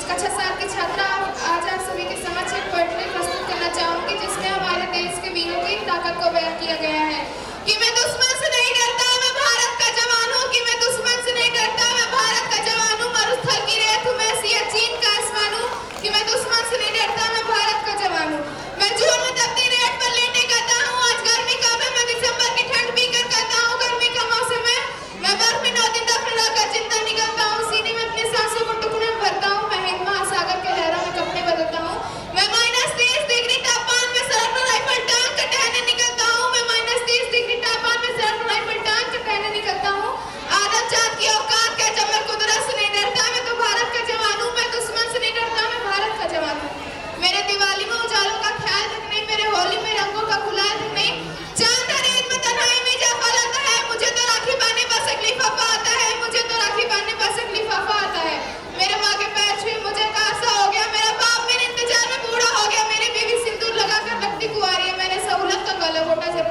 कक्षा 7 की छात्रा आज आप सभी के समक्ष एक पोएट्री प्रस्तुत करना चाहूंगी जिसमें हमारे देश के वीरों की ताकत को बयां किया गया है कि मैं दुश्मन से नहीं डरता, मैं भारत का जवान हूँ। कि मैं दुश्मन से नहीं डरता, मैं भारत का जवान हूँ। मरुस्थल की रेत हूँ मैं, सिया चीन का आसमान हूँ। कि मैं दुश्मन से नहीं डरता, मैं भारत का जवान हूँ। मैं जून में तपती रेत पर लेटे करता हूँ। आज गर्मी कम है, मैं दिसंबर की ठंड पीकर करता हूँ। गर्मी का मौसम है, मैं बर्फ में 9 दिन दफन रहकर जिंदा निकलता हूँ। सीने में अपने सांसों को टुकड़े में भरता हूँ। मैं हिंद महासागर के लहरों में कपड़े बदलता हूँ। मैं -30 डिग्री तापमान में सड़क पर राइफल टांग कर टहलने निकलता हूँ। मैं -30 डिग्री तापमान में सड़क पर राइफल टांग कर टहलने निकलता हूँ। आदम चाँद की औकात क्या, जब मैं कुदरत से नहीं डरता, मैं तो भारत का जवान हूँ। मैं दुश्मन से नहीं डरता, मैं भारत का जवान हूँ। मेरे दिवाली में उजालों का ख्याल तक नहीं, मेरे होली में रंगों का गुलाल तक नहीं। चांद हर ईद में तन्हाई में जाफा लाता है। मुझे तो राखी बांधने बस एक लिफाफा आता है। मुझे तो राखी बांधने बस एक लिफाफा आता है। मेरे माँ के पैर छुए मुझे कासा हो गया। मेरा बाप मेरे इंतजार में बूढ़ा हो गया। मेरी बीवी सिंदूर लगाकर लगती कुंवारी है। मैंने सहूलत का गला घोटा जब